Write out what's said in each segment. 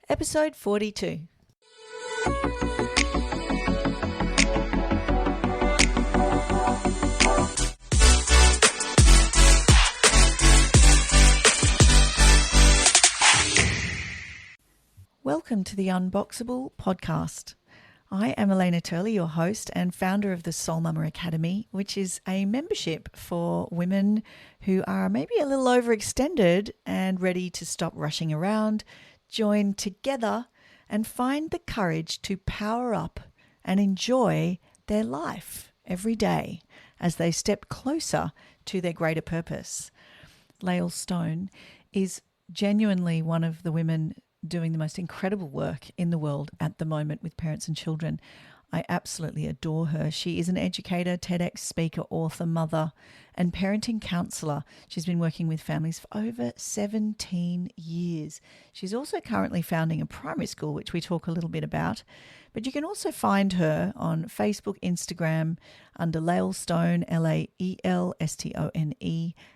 Episode 42. Welcome to the Unboxable podcast. I am Elena Turley, your host and founder of the Soul Mama Academy, which is a membership for women who are maybe a little overextended and ready to stop rushing around, join together and find the courage to power up and enjoy their life every day as they step closer to their greater purpose. Lael Stone is genuinely one of the women doing the most incredible work in the world at the moment with parents and children. I absolutely adore her. She is an educator, TedX speaker, author, mother, and parenting counsellor. She's been working with families for over 17 years. She's also currently founding a primary school, which we talk a little bit about. But you can also find her on Facebook, Instagram, under Lael Stone, Laelstone,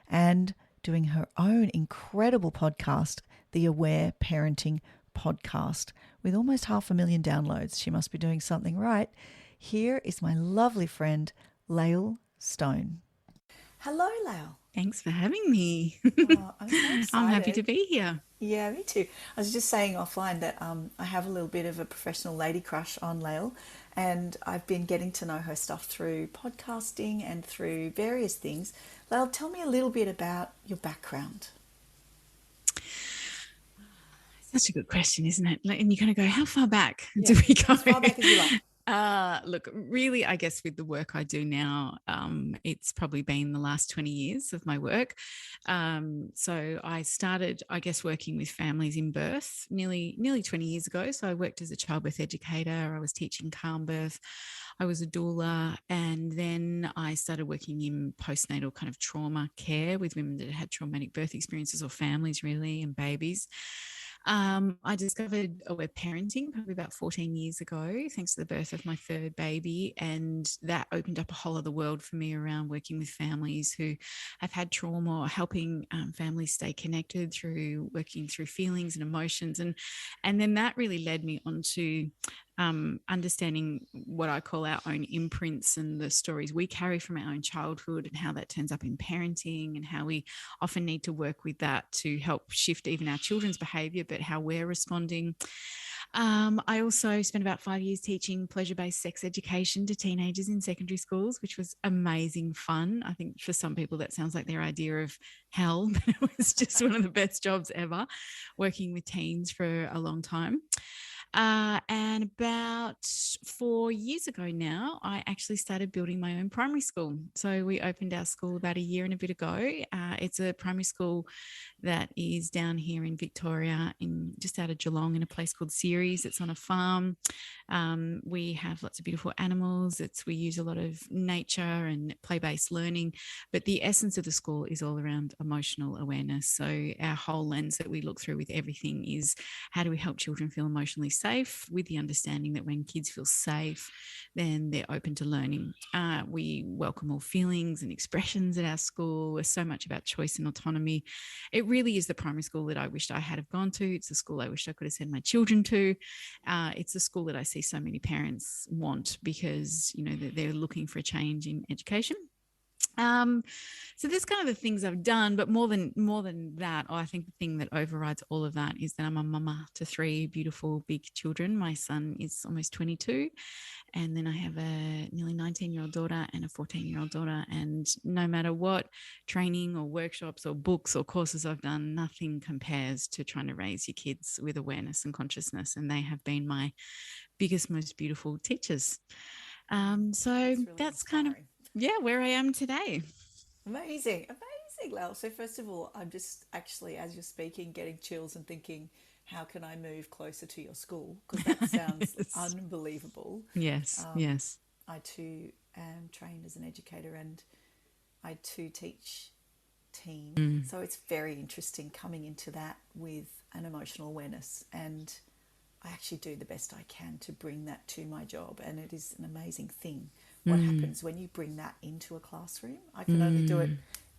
and doing her own incredible podcast, the Aware Parenting Podcast, with almost 500,000 downloads. She must be doing something right. Here is my lovely friend, Lael Stone. Hello, Lael. Thanks for having me. Oh, I'm so excited. I'm happy to be here. Yeah, me too. I was just saying offline that I have a little bit of a professional lady crush on Lael, and I've been getting to know her stuff through podcasting and through various things. Lael, tell me a little bit about your background. Such a good question, isn't it? And you kind of go, how far back do we go? As far back as you like. Look, really, I guess with the work I do now, it's probably been the last 20 years of my work. So I started, I guess, working with families in birth nearly 20 years ago. So I worked as a childbirth educator. I was teaching calm birth. I was a doula, and then I started working in postnatal kind of trauma care with women that had traumatic birth experiences, or families really, and babies. I discovered aware parenting probably about 14 years ago, thanks to the birth of my third baby. And that opened up a whole other world for me around working with families who have had trauma, or helping families stay connected through working through feelings and emotions. And then that really led me onto understanding what I call our own imprints and the stories we carry from our own childhood, and how that turns up in parenting, and how we often need to work with that to help shift even our children's behaviour, but how we're responding. I also spent about 5 years teaching pleasure-based sex education to teenagers in secondary schools, which was amazing fun. I think for some people that sounds like their idea of hell, but it was just one of the best jobs ever, working with teens for a long time. And about 4 years ago now, I actually started building my own primary school. So we opened our school about a year and a bit ago. It's a primary school that is down here in Victoria, in just out of Geelong, in a place called Ceres. It's on a farm. We have lots of beautiful animals. We use a lot of nature and play-based learning. But the essence of the school is all around emotional awareness. So our whole lens that we look through with everything is, how do we help children feel emotionally safe, with the understanding that when kids feel safe, then they're open to learning. We welcome all feelings and expressions at our school. We're so much about choice and autonomy. It really is the primary school that I wished I had have gone to. It's the school I wished I could have sent my children to. It's the school that I see so many parents want, because they're looking for a change in education. So there's kind of the things I've done, but more than that, I think the thing that overrides all of that is that I'm a mama to 3 beautiful big children. My son is almost 22, and then I have a nearly 19-year-old daughter and a 14-year-old daughter. And no matter what training or workshops or books or courses I've done, nothing compares to trying to raise your kids with awareness and consciousness. And they have been my biggest, most beautiful teachers. So that's kind of where I am today. Amazing, Lael. So first of all, I'm just actually, as you're speaking, getting chills and thinking, how can I move closer to your school? Because that sounds unbelievable. Yes. I too am trained as an educator, and I too teach teens. So it's very interesting coming into that with an emotional awareness, and I actually do the best I can to bring that to my job, and it is an amazing thing what happens when you bring that into a classroom. I can only do it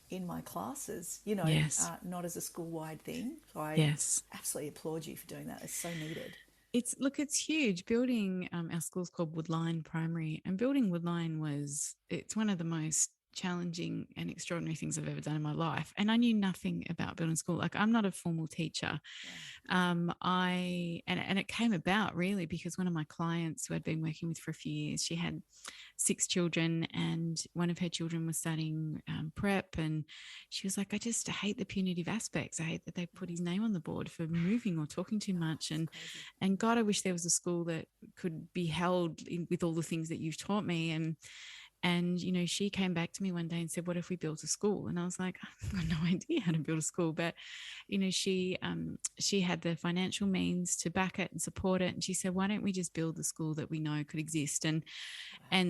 in my classes, Yes. not as a school-wide thing. So I Yes. absolutely applaud you for doing that. It's so needed. It's huge. Building our school's called Woodline Primary, and building Woodline it's one of the most challenging and extraordinary things I've ever done in my life. And I knew nothing about building school. Like, I'm not a formal teacher. Wow. And it came about really because one of my clients who I'd been working with for a few years, she had 6 children, and one of her children was studying prep, and she was like, I just hate the punitive aspects. I hate that they put his name on the board for moving or talking too much. And God, I wish there was a school that could be held with all the things that you've taught me. And she came back to me one day and said, what if we built a school? And I was like, I've got no idea how to build a school. But she had the financial means to back it and support it, and she said, why don't we just build the school that we know could exist? And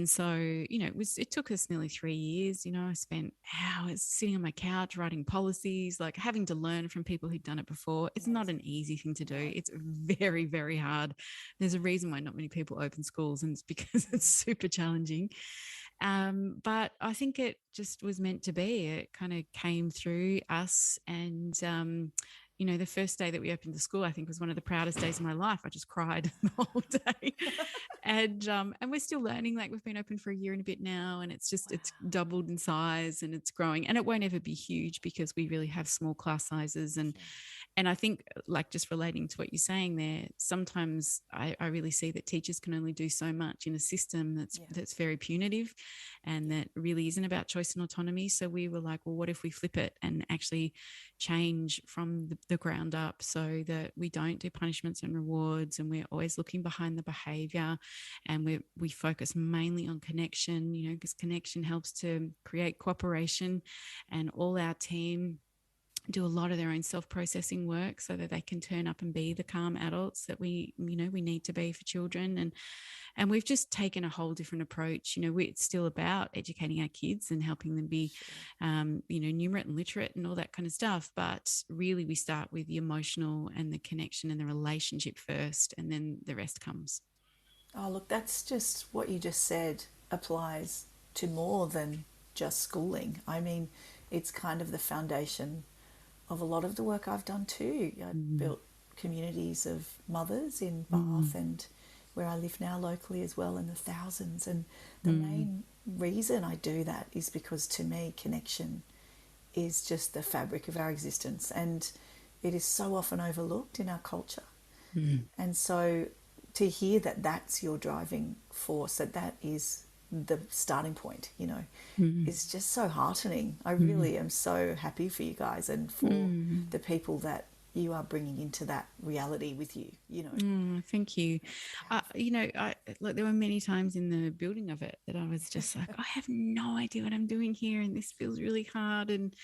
so it took us nearly 3 years. I spent hours sitting on my couch writing policies, like having to learn from people who'd done it before. It's not an easy thing to do. It's very, very hard. There's a reason why not many people open schools, and it's because it's super challenging. But I think it just was meant to be. It kind of came through us. And, the first day that we opened the school, I think, was one of the proudest days of my life. I just cried the whole day. And we're still learning. Like, we've been open for a year and a bit now, and it's doubled in size, and it's growing. And it won't ever be huge because we really have small class sizes. And I think, like, just relating to what you're saying there, sometimes I really see that teachers can only do so much in a system that's very punitive, and that really isn't about choice and autonomy. So we were like, well, what if we flip it and actually change from the ground up, so that we don't do punishments and rewards, and we're always looking behind the behavior, and we focus mainly on connection, because connection helps to create cooperation, and all our team do a lot of their own self-processing work so that they can turn up and be the calm adults that we need to be for children. And we've just taken a whole different approach. It's still about educating our kids and helping them be numerate and literate and all that kind of stuff, but really we start with the emotional and the connection and the relationship first, and then the rest comes. Oh, look, that's just what you just said applies to more than just schooling. I mean, it's kind of the foundation of a lot of the work I've done too. I built communities of mothers in Bath and where I live now locally as well, in the thousands. And the main reason I do that is because, to me, connection is just the fabric of our existence, and it is so often overlooked in our culture. And so to hear that that's your driving force, that is the starting point, is just so heartening. I really am so happy for you guys and for the people that you are bringing into that reality with you. Thank you. Look, there were many times in the building of it that I was just like, I have no idea what I'm doing here, and this feels really hard. And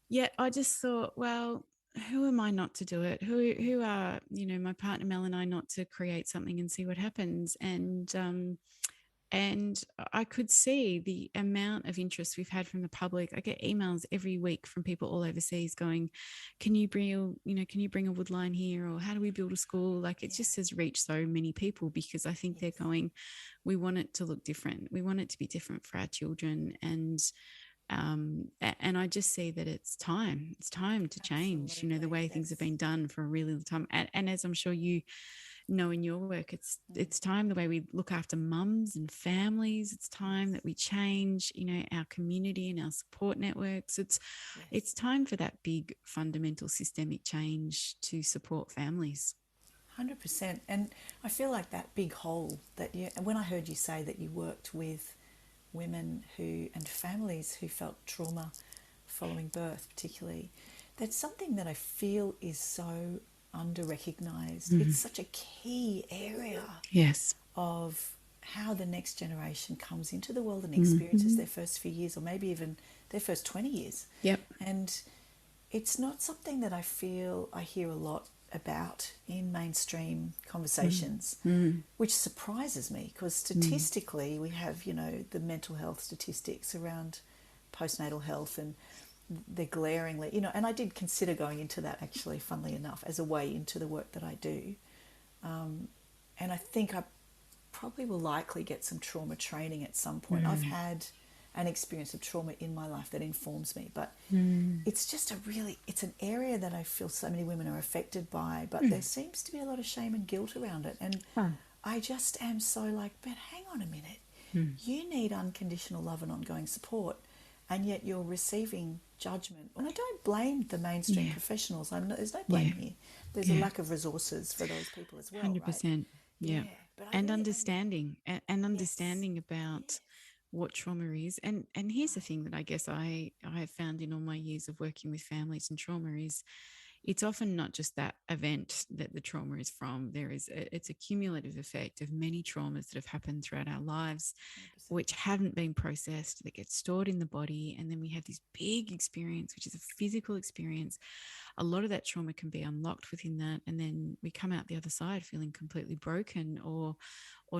yet I just thought, well, who am I not to do it? Who are my partner Mel and I not to create something and see what happens? And I could see the amount of interest we've had from the public. I get emails every week from people all overseas going, can you bring a woodline here? Or how do we build a school? Like, it just has reached so many people, because I think they're going, we want it to look different. We want it to be different for our children. And I just see that it's time to change. Absolutely. The way things have been done for a really long time. And as I'm sure you know in your work, it's time, the way we look after mums and families. It's time that we change our community and our support networks. It's time for that big fundamental systemic change to support families. 100%. And I feel like that big hole that when I heard you say that you worked with women and families who felt trauma following birth particularly, that's something that I feel is so under-recognised. It's such a key area of how the next generation comes into the world and experiences their first few years, or maybe even their first 20 years. And it's not something that I feel I hear a lot about in mainstream conversations, which surprises me, because statistically we have, the mental health statistics around postnatal health, and they're glaringly, and I did consider going into that, actually, funnily enough, as a way into the work that I do. And I think I probably will likely get some trauma training at some point. I've had an experience of trauma in my life that informs me. But Mm. it's just it's an area that I feel so many women are affected by, but there seems to be a lot of shame and guilt around it. And Oh. I just am so like, but hang on a minute. Mm. You need unconditional love and ongoing support, and yet you're receiving judgment. And I don't blame the mainstream Yeah. professionals. There's no Yeah. blame here. There's a Yeah. lack of resources for those people as well, right? 100%. Yeah. Yeah, but And yeah, understanding and yes, understanding yes, about what trauma is. And here's the thing that I guess I have found in all my years of working with families and trauma is it's often not just that event that the trauma is from. It's a cumulative effect of many traumas that have happened throughout our lives, 100%. which haven't been processed, that get stored in the body. And then we have this big experience, which is a physical experience. A lot of that trauma can be unlocked within that, and then we come out the other side feeling completely broken or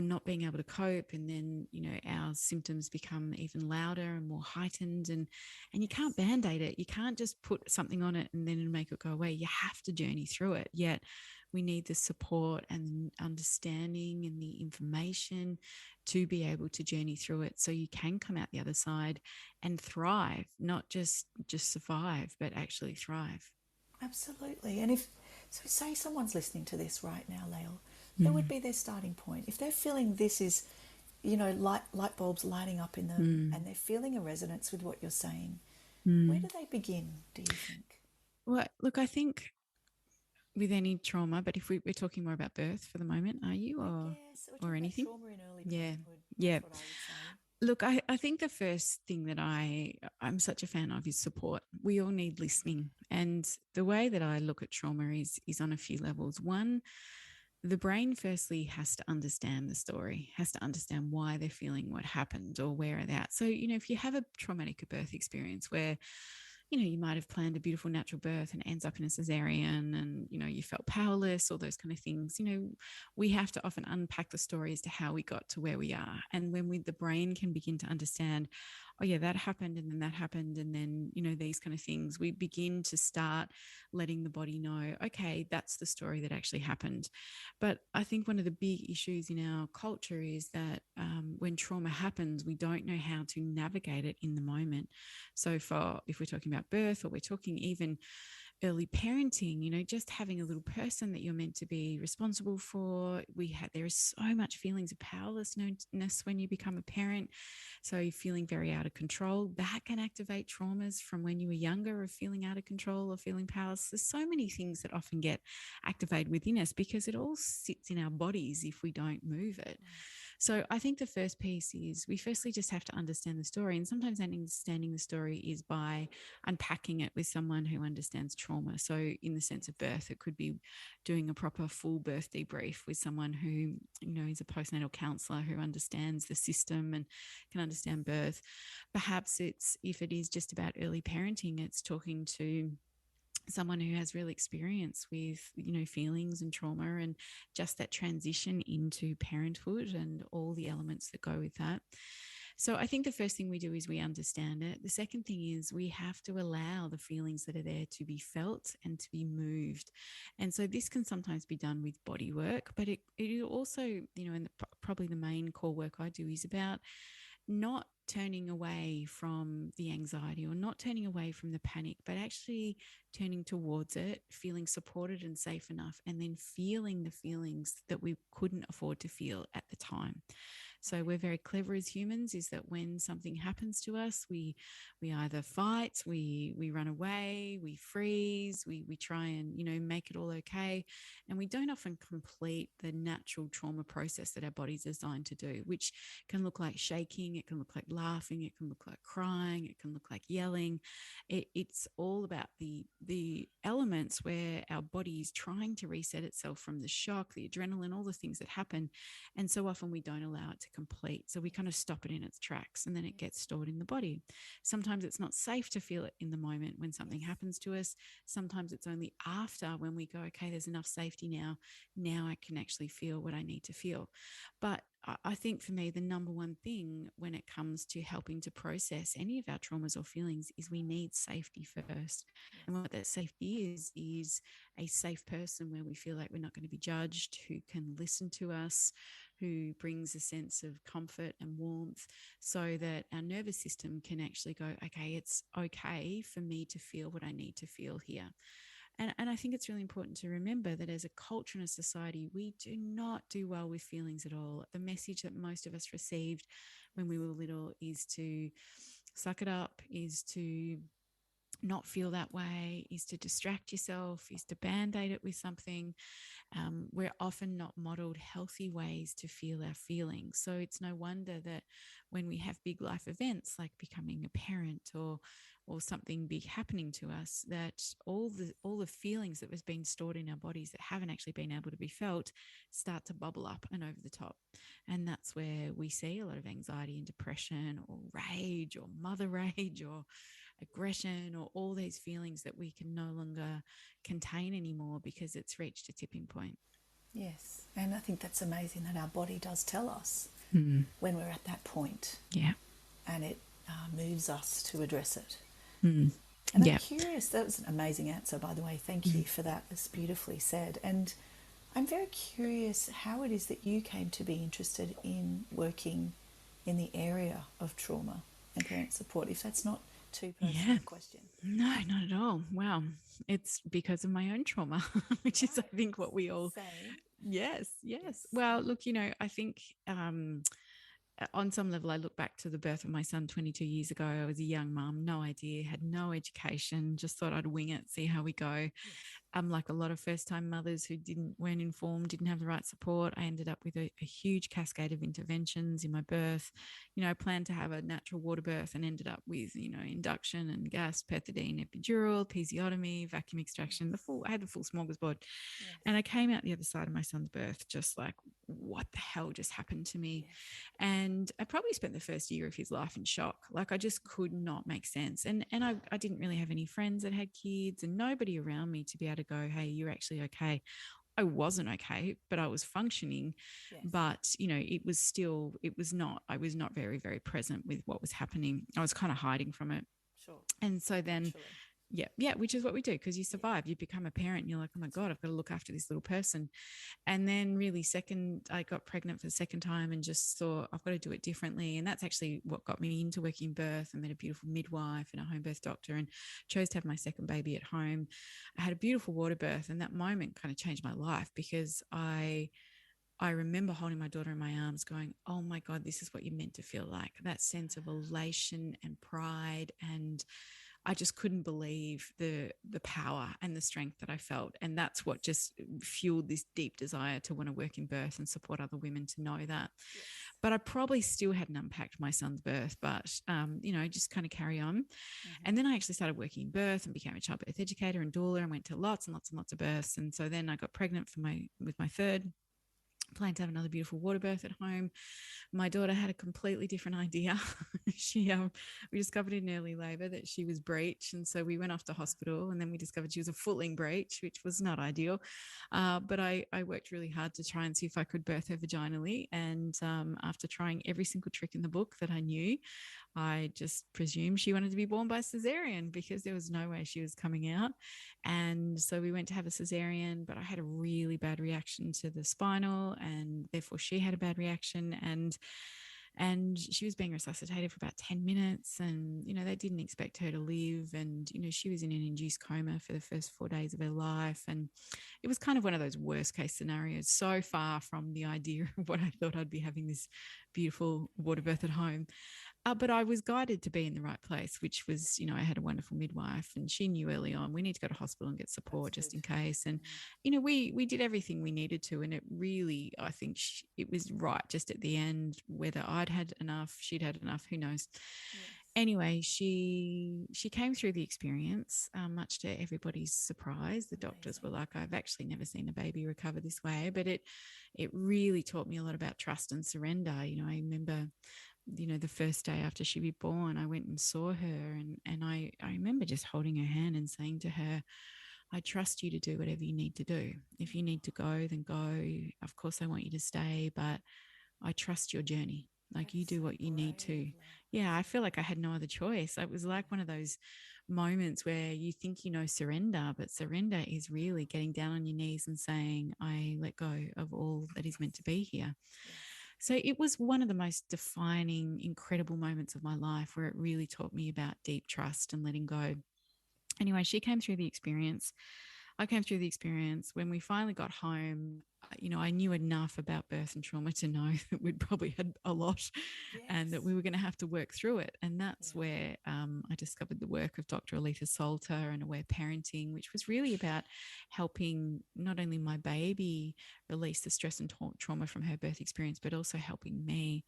not being able to cope, and then our symptoms become even louder and more heightened, and you can't band-aid it. You can't just put something on it and then make it go away. You have to journey through it. Yet we need the support and understanding and the information to be able to journey through it, so you can come out the other side and thrive, not just survive, but actually thrive. Absolutely. And if so, say someone's listening to this right now, Lael, where would Mm. be their starting point if they're feeling this is, light bulbs lighting up in them, Mm. and they're feeling a resonance with what you're saying? Where do Mm. they begin? Do you think? Well, look, I think with any trauma, but if we're talking more about birth for the moment, are you, I guess we're or talking about anything? trauma in early Yeah, parenthood. yeah. That's what I would say. Look, I think the first thing that I'm such a fan of is support. We all need listening, and the way that I look at trauma is on a few levels. One, the brain firstly has to understand the story, has to understand why they're feeling what happened or where they're at. So, if you have a traumatic birth experience where, you might have planned a beautiful natural birth and it ends up in a cesarean and, you felt powerless, all those kind of things, we have to often unpack the story as to how we got to where we are. And when the brain can begin to understand, oh yeah, that happened and then that happened. And then, these kind of things, we begin to start letting the body know, okay, that's the story that actually happened. But I think one of the big issues in our culture is that when trauma happens, we don't know how to navigate it in the moment. So if we're talking about birth, or we're talking even early parenting, just having a little person that you're meant to be responsible for. There is so much feelings of powerlessness when you become a parent. So you're feeling very out of control. That can activate traumas from when you were younger of feeling out of control or feeling powerless. There's so many things that often get activated within us because it all sits in our bodies if we don't move it. So I think the first piece is we firstly just have to understand the story. And sometimes understanding the story is by unpacking it with someone who understands trauma. So in the sense of birth, it could be doing a proper full birth debrief with someone who, is a postnatal counselor who understands the system and can understand birth. Perhaps if it is just about early parenting, it's talking to someone who has real experience with feelings and trauma and just that transition into parenthood and all the elements that go with that. So I think the first thing we do is we understand it. The second thing is we have to allow the feelings that are there to be felt and to be moved. And so this can sometimes be done with body work, but it also, and probably the main core work I do is about not turning away from the anxiety or not turning away from the panic, but actually turning towards it, feeling supported and safe enough, and then feeling the feelings that we couldn't afford to feel at the time. So we're very clever as humans, is that when something happens to us, we either fight, we run away, we freeze, we try and make it all okay, and we don't often complete the natural trauma process that our body's designed to do, which can look like shaking, it can look like laughing, it can look like crying, it can look like yelling. It's all about the elements where our body is trying to reset itself from the shock, the adrenaline, all the things that happen, and so often we don't allow it to complete. So we kind of stop it in its tracks and then it gets stored in the body. Sometimes it's not safe to feel it in the moment when something happens to us. Sometimes it's only after, when we go, okay, there's enough safety now. Now I can actually feel what I need to feel. But I think for me, the number one thing when it comes to helping to process any of our traumas or feelings is we need safety first. And what that safety is a safe person where we feel like we're not going to be judged, who can listen to us, who brings a sense of comfort and warmth, so that our nervous system can actually go, okay, it's okay for me to feel what I need to feel here. And I think it's really important to remember that as a culture and a society, we do not do well with feelings at all. The message that most of us received when we were little is to suck it up, is to not feel that way, is to distract yourself, is to band-aid it with something. We're often not modeled healthy ways to feel our feelings. So it's no wonder that when we have big life events like becoming a parent or something big happening to us, that all the feelings that was being stored in our bodies that haven't actually been able to be felt start to bubble up and over the top. And that's where we see a lot of anxiety and depression or rage or mother rage or aggression or all these feelings that we can no longer contain anymore because it's reached a tipping point. Yes, and I think that's amazing that our body does tell us when we're at that point. Yeah. And it moves us to address it. Mm. And I'm Yeah. curious, that was an amazing answer, by the way. Thank you for that. It's beautifully said. And I'm very curious how it is that you came to be interested in working in the area of trauma and parent support, if that's not too personal a question. No, not at all. Wow. It's because of my own trauma, which is, I think, what we all. Same. Yes, yes. Yes. Well, look, I think on some level, I look back to the birth of my son 22 years ago. I was a young mum, no idea, had no education, just thought I'd wing it, see how we go. Like a lot of first-time mothers who weren't informed, didn't have the right support, I ended up with a huge cascade of interventions in my birth. I planned to have a natural water birth and ended up with, induction and gas, pethidine, epidural, episiotomy, vacuum extraction. I had the full smorgasbord. Yes. And I came out the other side of my son's birth just like, what the hell just happened to me? Yes. And I probably spent the first year of his life in shock. Like I just could not make sense. And I didn't really have any friends that had kids and nobody around me to be able to go, hey, you're actually okay. I wasn't okay, but I was functioning. Yes. But, I was not very, very present with what was happening. I was kind of hiding from it. Sure. And so then, Naturally. yeah, which is what we do because you survive. You become a parent and you're like, oh my God, I've got to look after this little person. And then really I got pregnant for the second time and just thought I've got to do it differently. And that's actually what got me into working birth. I met a beautiful midwife and a home birth doctor and chose to have my second baby at home. I had a beautiful water birth and that moment kind of changed my life because I remember holding my daughter in my arms going, oh my God, this is what you're meant to feel like. That sense of elation and pride. And I just couldn't believe the power and the strength that I felt. And that's what just fueled this deep desire to want to work in birth and support other women to know that. Yes. But I probably still hadn't unpacked my son's birth, but, just kind of carry on. Mm-hmm. And then I actually started working in birth and became a childbirth educator and doula and went to lots and lots and lots of births. And so then I got pregnant with my third. Planned to have another beautiful water birth at home. My daughter had a completely different idea. We discovered in early labor that she was breech. And so we went off to hospital and then we discovered she was a footling breech, which was not ideal. But I worked really hard to try and see if I could birth her vaginally. And after trying every single trick in the book that I knew, I just presumed she wanted to be born by cesarean because there was no way she was coming out. And so we went to have a cesarean, but I had a really bad reaction to the spinal and therefore she had a bad reaction and she was being resuscitated for about 10 minutes and, they didn't expect her to live. And, she was in an induced coma for the first 4 days of her life. And it was kind of one of those worst case scenarios, so far from the idea of what I thought I'd be having this beautiful water birth at home. But I was guided to be in the right place, which was, I had a wonderful midwife and she knew early on we need to go to hospital and get support just in case. And, we did everything we needed to. And it really, I think it was right just at the end, whether I'd had enough, she'd had enough, who knows. Yes. Anyway, she came through the experience, much to everybody's surprise. The doctors were like, I've actually never seen a baby recover this way. But it really taught me a lot about trust and surrender. I remember the first day after she was born, I went and saw her and I remember just holding her hand and saying to her, I trust you to do whatever you need to do. If you need to go, then go. Of course, I want you to stay, but I trust your journey. Like, That's you do so what you need brave, to. Lael. Yeah, I feel like I had no other choice. It was like one of those moments where you think you know surrender, but surrender is really getting down on your knees and saying, I let go of all that is meant to be here. Yes. So it was one of the most defining, incredible moments of my life where it really taught me about deep trust and letting go. Anyway, she came through the experience. I came through the experience. When we finally got home, I knew enough about birth and trauma to know that we'd probably had a lot and that Yes. we were going to have to work through it. And Yeah. that's where I discovered the work of Dr. Alita Salter and Aware Parenting, which was really about helping not only my baby release the stress and trauma from her birth experience, but also helping me.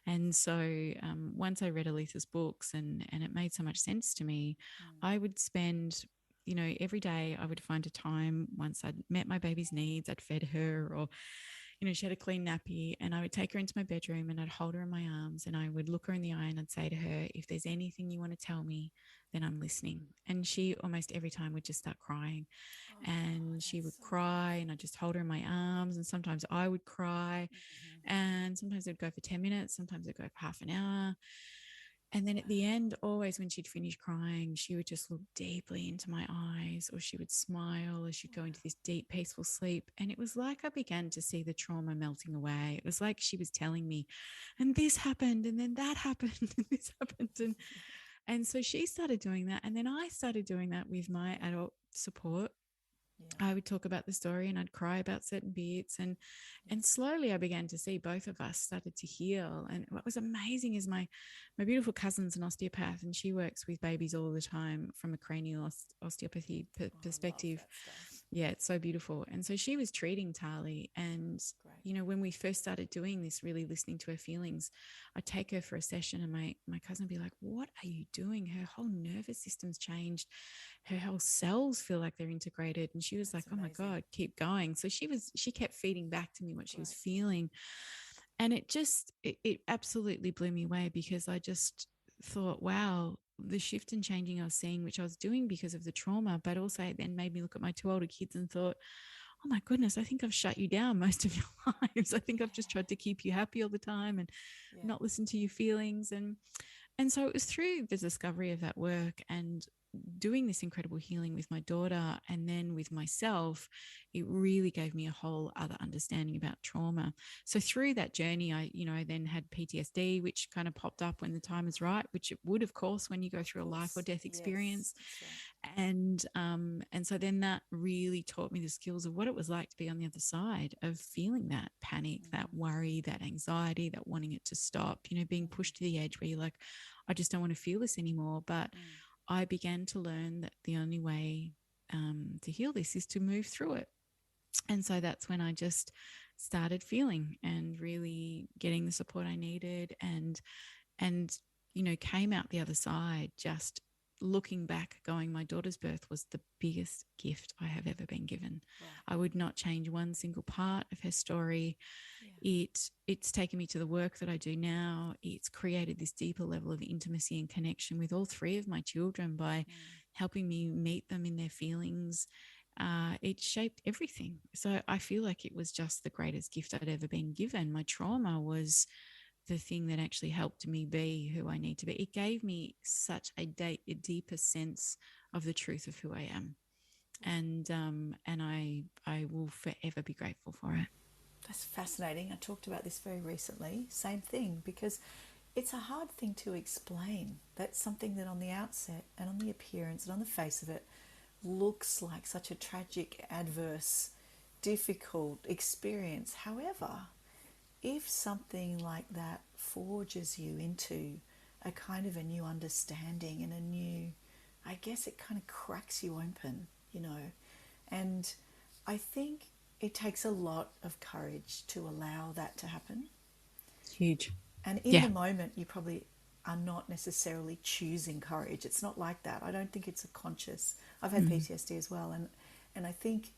And so once I read Alita's books and it made so much sense to me, I would spend every day I would find a time once I'd met my baby's needs, I'd fed her, or, she had a clean nappy, and I would take her into my bedroom and I'd hold her in my arms and I would look her in the eye and I'd say to her, if there's anything you want to tell me, then I'm listening. And she almost every time would just start crying, Oh, and she that's would so cry and I'd beautiful. just hold her in my arms, and sometimes I would cry, Mm-hmm. and sometimes it would go for 10 minutes, sometimes it'd go for half an hour. And then at the Wow. end, always when she'd finish crying, she would just look deeply into my eyes, or she would smile, or she'd go into this deep, peaceful sleep. And it was like I began to see the trauma melting away. It was like she was telling me, and this happened, and then that happened, and this happened. And so she started doing that. And then I started doing that with my Yeah. adult support. Yeah. I would talk about the story and I'd cry about certain bits, and Yeah. slowly I began to see both of us started to heal. And what was amazing is my beautiful cousin's an osteopath, and she works with babies all the time from a cranial osteopathy Oh, I love perspective. that stuff. Yeah, it's so beautiful. And so she was treating Tali, and Great. when we first started doing this, really listening to her feelings, I'd take her for a session, and my cousin would be like, what are you doing? Her whole nervous system's changed. Her whole cells feel like they're integrated. And she was like, That's oh my amazing. God, keep going. So she kept feeding back to me what she was Great. feeling. And it absolutely blew me away, because I just thought, wow, the shift and changing I was seeing, which I was doing because of the trauma, but also it then made me look at my two older kids and thought, oh my goodness, I think I've shut you down most of your lives. I think Yeah. I've just tried to keep you happy all the time and Yeah. not listen to your feelings. And so it was through the discovery of that work and doing this incredible healing with my daughter and then with myself, it really gave me a whole other understanding about trauma. So through that journey, I then had PTSD, which kind of popped up when the time is right, which it would, of course, when you go Of through a life or course. death Yes. experience. That's right. And so then that really taught me the skills of what it was like to be on the other side of feeling that panic, that worry, that anxiety, that wanting it to stop, being pushed to the edge where you're like, I just don't want to feel this anymore. But I began to learn that the only way to heal this is to move through it. And so that's when I just started feeling and really getting the support I needed, and came out the other side just looking back going, my daughter's birth was the biggest gift I have ever been given. Right. I would not change one single part of her story. Yeah. It's taken me to the work that I do now. It's created this deeper level of intimacy and connection with all three of my children by helping me meet them in their feelings. It shaped everything. So I feel like it was just the greatest gift I'd ever been given. My trauma was the thing that actually helped me be who I need to be. It gave me such a deeper sense of the truth of who I am, and I will forever be grateful for it. That's fascinating. I talked about this very recently. Same thing, because it's a hard thing to explain. That's something that on the outset and on the appearance and on the face of it looks like such a tragic, adverse, difficult experience. However, if something like that forges you into a kind of a new understanding and a new, I guess it kind of cracks you open. And I think it takes a lot of courage to allow that to happen. It's huge. And in the Yeah. moment, you probably are not necessarily choosing courage. It's not like that. I don't think it's a conscious. I've had Mm. PTSD as well, and I think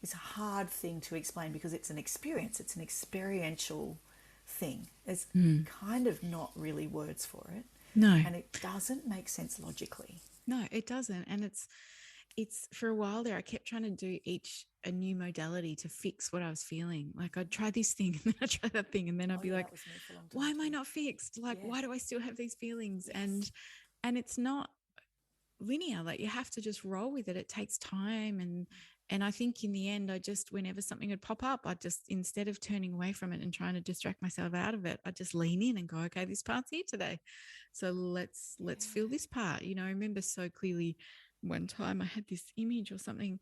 it's a hard thing to explain because it's an experience. It's an experiential thing. There's Mm. kind of not really words for it, No, and it doesn't make sense logically. no, it doesn't. And it's for a while there, I kept trying to do a new modality to fix what I was feeling. Like I'd try this thing and then I'd try that thing. And then I'd be like, why am I not fixed? Like, why do I still have these feelings? Yes. And it's not linear. Like you have to just roll with it. It takes time. And I think in the end, I just, whenever something would pop up, I just, instead of turning away from it and trying to distract myself out of it, I just lean in and go, okay, this part's here today. So let's feel this part. You know, I remember so clearly one time I had this image or something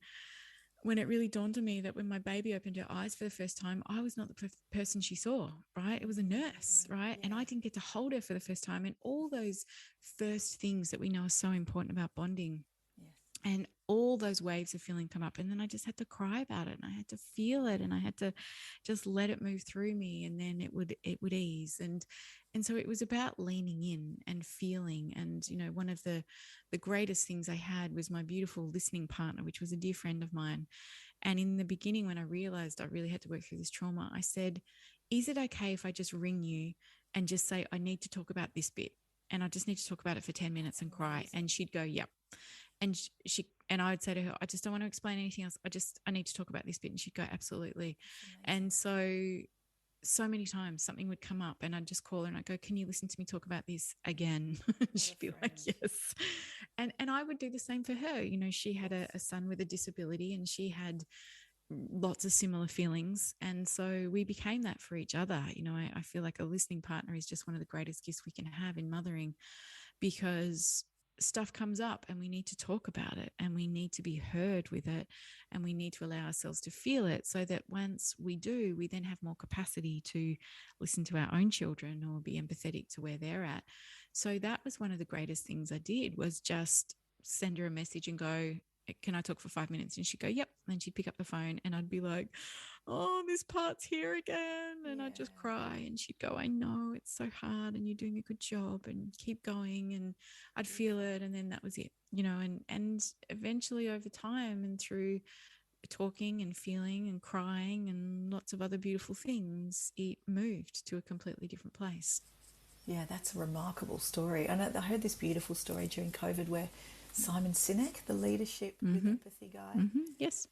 when it really dawned on me that when my baby opened her eyes for the first time, I was not the person she saw, right? It was a nurse, right? And I didn't get to hold her for the first time. And all those first things that we know are so important about bonding. Yes. And all those waves of feeling come up. And then I just had to cry about it and I had to feel it and I had to just let it move through me, and then it would ease. And so it was about leaning in and feeling. And, you know, one of the greatest things I had was my beautiful listening partner, which was a dear friend of mine. And in the beginning, when I realized I really had to work through this trauma, I said, is it okay if I just ring you and just say, I need to talk about this bit, and I just need to talk about it for 10 minutes and cry? And she'd go, yep. And I would say to her, I just don't want to explain anything else. I need to talk about this bit. And she'd go, absolutely. And so many times something would come up and I'd just call her and I'd go, can you listen to me talk about this again? She'd be like, yes. And I would do the same for her. You know, she had a son with a disability and she had lots of similar feelings. And so we became that for each other. You know, I feel like a listening partner is just one of the greatest gifts we can have in mothering, because stuff comes up and we need to talk about it and we need to be heard with it and we need to allow ourselves to feel it, so that once we do, we then have more capacity to listen to our own children or be empathetic to where they're at. So that was one of the greatest things I did, was just send her a message and go, can I talk for 5 minutes? And she'd go, yep. And she'd pick up the phone and I'd be like, oh, this part's here again. And I'd just cry and she'd go, I know it's so hard and you're doing a good job and keep going. And I'd feel it. And then that was it, you know, and eventually over time and through talking and feeling and crying and lots of other beautiful things, it moved to a completely different place. Yeah, that's a remarkable story. And I heard this beautiful story during COVID where Simon Sinek, the leadership with empathy guy, yes,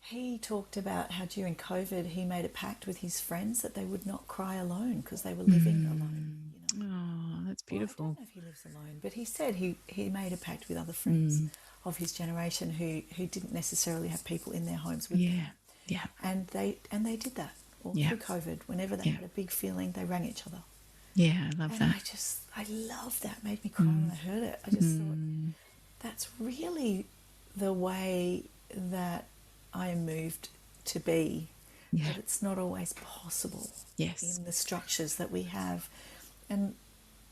he talked about how during COVID he made a pact with his friends that they would not cry alone because they were living alone. You know? Oh, that's beautiful. Well, I don't know if he lives alone, but he said he made a pact with other friends of his generation who didn't necessarily have people in their homes with them. Yeah. And they did that all through COVID. Whenever they had a big feeling, they rang each other. Yeah, I love that. I love that. Made me cry when I heard it. I just thought, that's really the way that I am moved to be. Yeah. But it's not always possible in the structures that we have. And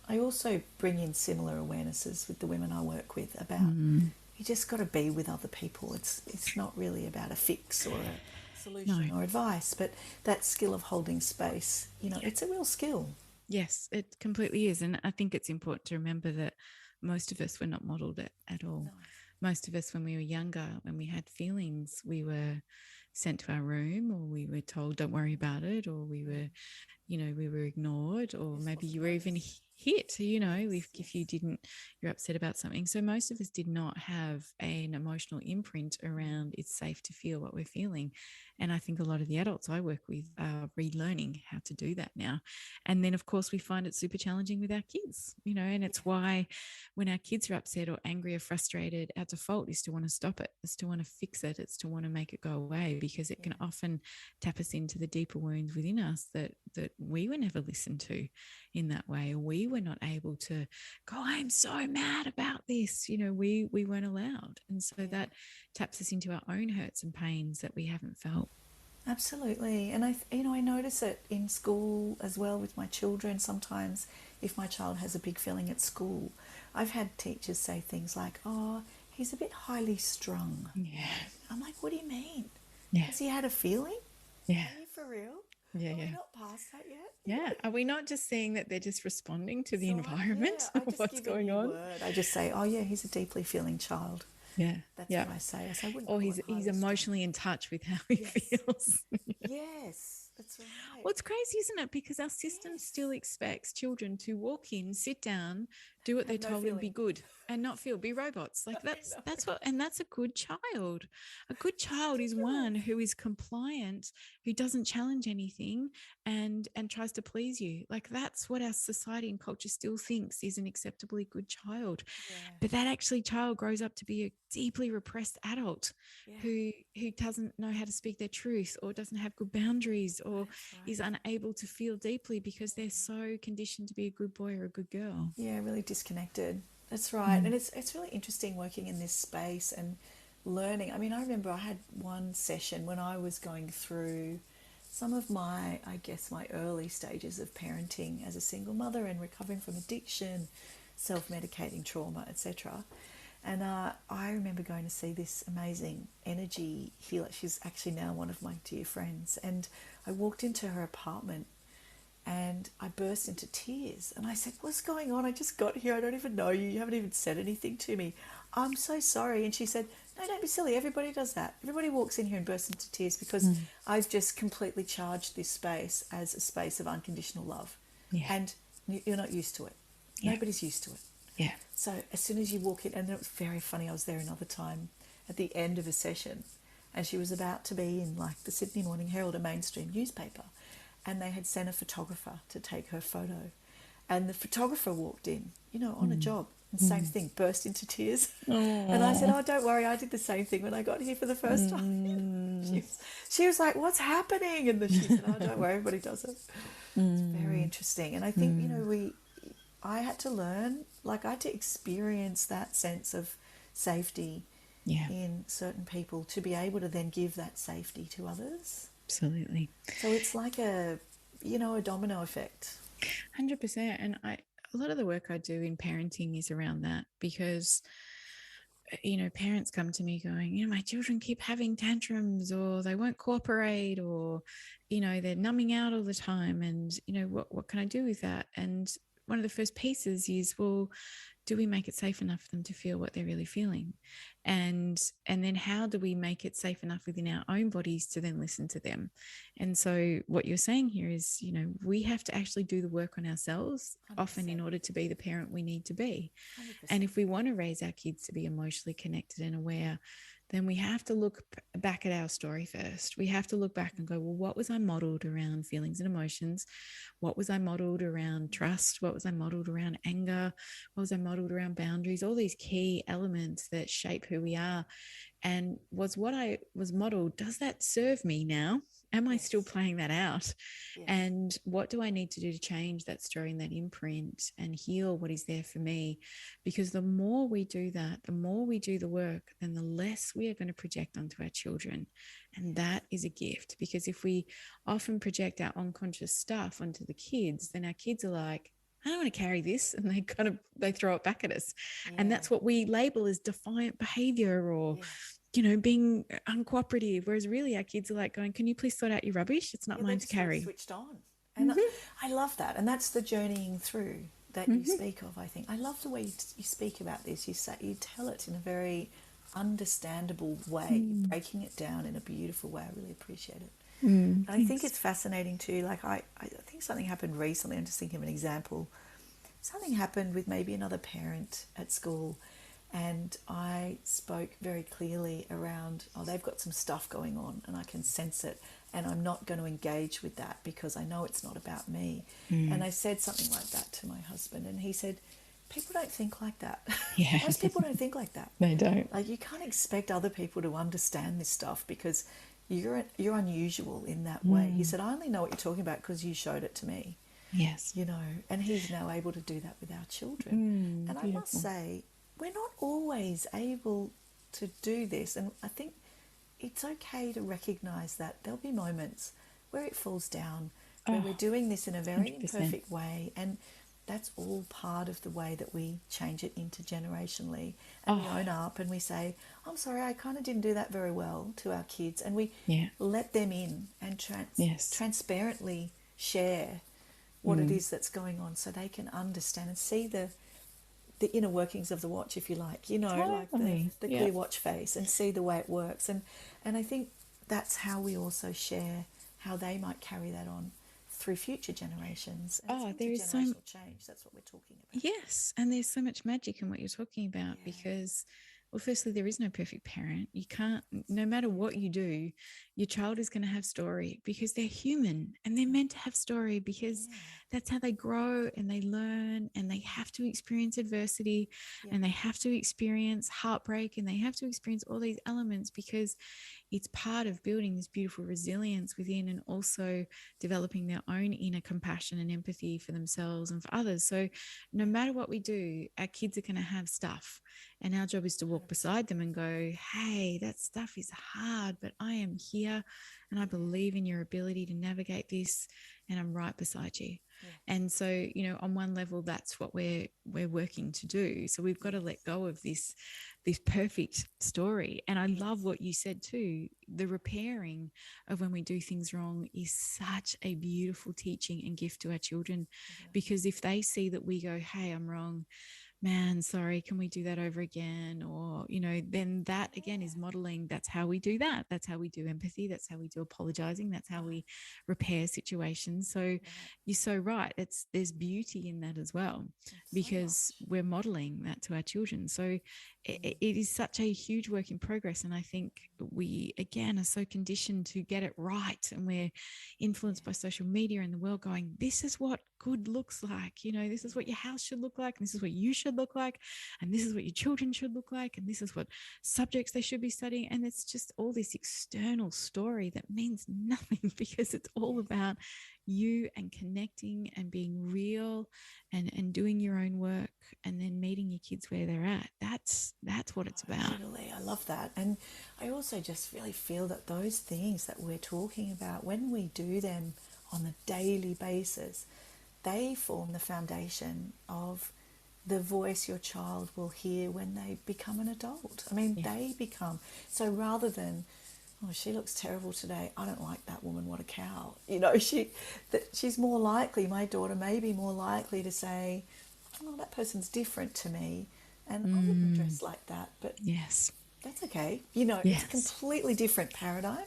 I also bring in similar awarenesses with the women I work with about you just got to be with other people. It's not really about a fix or a solution or advice, but that skill of holding space, you know, it's a real skill. Yes, it completely is. And I think it's important to remember that most of us were not modelled it at all. No. Most of us, when we were younger, when we had feelings, we were sent to our room, or we were told, don't worry about it, or we were, you know, we were ignored, or maybe you were even hit, you know, if you didn't, you're upset about something. So most of us did not have an emotional imprint around it's safe to feel what we're feeling. And I think a lot of the adults I work with are relearning how to do that now. And then, of course, we find it super challenging with our kids, you know, and it's why when our kids are upset or angry or frustrated, our default is to want to stop it, is to want to fix it, it's to want to make it go away, because it can often tap us into the deeper wounds within us that we were never listened to in that way. We were not able to go, I'm so mad about this. You know, we weren't allowed. And so that taps us into our own hurts and pains that we haven't felt. Absolutely. And I notice it in school as well with my children. Sometimes if my child has a big feeling at school, I've had teachers say things like, oh, he's a bit highly strung. Yeah. I'm like, what do you mean? Yeah. Has he had a feeling? Yeah. Are you for real? Yeah. Are we not past that yet? Yeah. Are we not just seeing that they're just responding to the environment? I just what's going on? Word. I just say, oh yeah, he's a deeply feeling child. Yeah. That's what I say. I wouldn't. Or he's emotionally in touch with how he feels. Yes, that's right. Well, it's crazy, isn't it? Because our system still expects children to walk in, sit down, do what they're no told and be feeling. good and not feel, be robots. Like that's what, and that's a good child. A good child is one who is compliant, who doesn't challenge anything and tries to please you. Like that's what our society and culture still thinks is an acceptably good child. Yeah. But that actually child grows up to be a deeply repressed adult who doesn't know how to speak their truth, or doesn't have good boundaries, or is unable to feel deeply because they're so conditioned to be a good boy or a good girl. Yeah, really disconnected. That's right. And it's really interesting working in this space and learning. I mean, I remember I had one session when I was going through some of my, I guess, my early stages of parenting as a single mother and recovering from addiction, self-medicating trauma, etc. And I remember going to see this amazing energy healer. She's actually now one of my dear friends. And I walked into her apartment and I burst into tears. And I said, "What's going on? I just got here. I don't even know you. You haven't even said anything to me. I'm so sorry." And she said, "No, don't be silly. Everybody does that. Everybody walks in here and bursts into tears because I've just completely charged this space as a space of unconditional love. And you're not used to it. Nobody's used to it. Yeah. So as soon as you walk in," and it was very funny, I was there another time at the end of a session, and she was about to be in like the Sydney Morning Herald, a mainstream newspaper, and they had sent a photographer to take her photo. And the photographer walked in, on a job, and same thing, burst into tears. And I said, "Oh, don't worry, I did the same thing when I got here for the first time." She was like, "What's happening?" And then she said, "Oh, don't worry, everybody does it." It's very interesting. And I think, I had to learn, like I had to experience that sense of safety in certain people to be able to then give that safety to others. Absolutely. So it's like a domino effect. 100%. And a lot of the work I do in parenting is around that, because parents come to me going, my children keep having tantrums, or they won't cooperate, or they're numbing out all the time, and what can I do with that? And one of the first pieces is, well, do we make it safe enough for them to feel what they're really feeling? And then how do we make it safe enough within our own bodies to then listen to them? And so what you're saying here is, we have to actually do the work on ourselves 100%. Often in order to be the parent we need to be. 100%. And if we want to raise our kids to be emotionally connected and aware, then we have to look back at our story first. We have to look back and go, well, what was I modeled around feelings and emotions? What was I modeled around trust? What was I modeled around anger? What was I modeled around boundaries? All these key elements that shape who we are. And was what I was modeled, does that serve me now? Am I still playing that out? Yes. And what do I need to do to change that story and that imprint and heal what is there for me? Because the more we do that, the more we do the work, then the less we are going to project onto our children. And that is a gift, because if we often project our unconscious stuff onto the kids, then our kids are like, I don't want to carry this. And they throw it back at us. Yeah. And that's what we label as defiant behavior, or, being uncooperative. Whereas really our kids are like going, can you please sort out your rubbish? It's not mine to carry. Switched on. And I love that. And that's the journeying through that you speak of, I think. I love the way you speak about this. You tell it in a very understandable way, breaking it down in a beautiful way. I really appreciate it. And I think it's fascinating too. Like I think something happened recently. I'm just thinking of an example. Something happened with maybe another parent at school, and I spoke very clearly around, they've got some stuff going on and I can sense it, and I'm not going to engage with that because I know it's not about me. And I said something like that to my husband, and he said, people don't think like that. Yeah. Most people don't think like that. They don't. Like, you can't expect other people to understand this stuff because you're unusual in that way. He said, I only know what you're talking about because you showed it to me. Yes. And he's now able to do that with our children. And beautiful. I must say, we're not always able to do this. And I think it's okay to recognise that there'll be moments where it falls down, where we're doing this in a very 100%. Imperfect way. And that's all part of the way that we change it intergenerationally. And we own up and we say, I'm sorry, I kind of didn't do that very well, to our kids. And we let them in and transparently share what it is that's going on, so they can understand and see the inner workings of the watch, if you like, like the clear watch face, and see the way it works. And I think that's how we also share how they might carry that on through future generations. And it's Oh, there is so intergenerational change. That's what we're talking about. yes, and there's so much magic in what you're talking about Yeah. because, well, firstly, there is no perfect parent. You can't, no matter what you do, your child is going to have story because they're human and they're meant to have story because Yeah. that's how they grow and they learn and they have to experience adversity Yeah. and they have to experience heartbreak and they have to experience all these elements because it's part of building this beautiful resilience within and also developing their own inner compassion and empathy for themselves and for others. So, no matter what we do, our kids are going to have stuff. And our job is to walk 100%. beside them and go, hey, that stuff is hard, but I am here and I believe in your ability to navigate this and I'm right beside you. Yeah. And so, on one level, that's what we're working to do. So we've got to let go of this perfect story. And I love what you said too. The repairing of when we do things wrong is such a beautiful teaching and gift to our children, because if they see that we go, hey, I'm wrong, man, sorry, can we do that over again? Or, then that again is modeling. That's how we do that. That's how we do empathy. That's how we do apologizing. That's how we repair situations. So you're so right. There's beauty in that as well, because we're modeling that to our children. So it is such a huge work in progress. And I think we, again, are so conditioned to get it right. And we're influenced by social media and the world going, this is what good looks like. This is what your house should look like. And this is what you should look like. And this is what your children should look like. And this is what subjects they should be studying. And it's just all this external story that means nothing because it's all about you and connecting and being real and doing your own work and then meeting your kids where they're at. That's what it's about. Totally. I love that. And I also just really feel that those things that we're talking about, when we do them on a daily basis, they form the foundation of the voice your child will hear when they become an adult. I mean, they become, so rather than, oh, she looks terrible today, I don't like that woman, what a cow. She's more likely, my daughter may be more likely to say, oh, that person's different to me and I wouldn't dress like that, but Yes. that's okay. It's a Yes. completely different paradigm.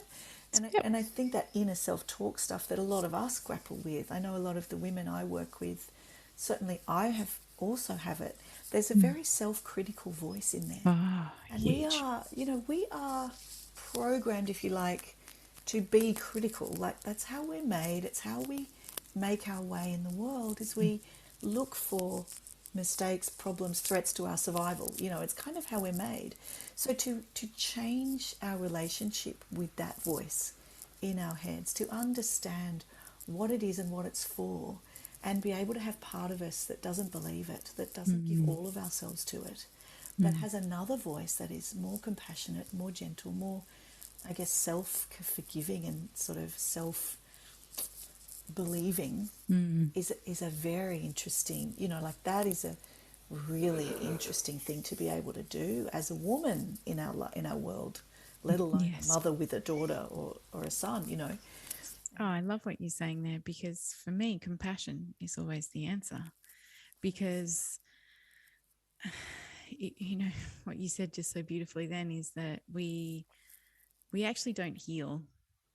Yep. And I think that inner self-talk stuff that a lot of us grapple with, I know a lot of the women I work with, certainly I have it. There's a very self-critical voice in there. Oh, And huge. we are programmed, if you like, to be critical. Like that's how we're made. It's how we make our way in the world is we look for mistakes, problems, threats to our survival. It's kind of how we're made. So to change our relationship with that voice in our heads, to understand what it is and what it's for, and be able to have part of us that doesn't believe it, that doesn't give all of ourselves to it, that has another voice that is more compassionate, more gentle, more, I guess, self-forgiving and sort of self-believing, is a very interesting, like that is a really interesting thing to be able to do as a woman in our world, let alone a Yes. mother with a daughter or a son. Oh, I love what you're saying there because for me, compassion is always the answer. Because, what you said just so beautifully then is that we actually don't heal.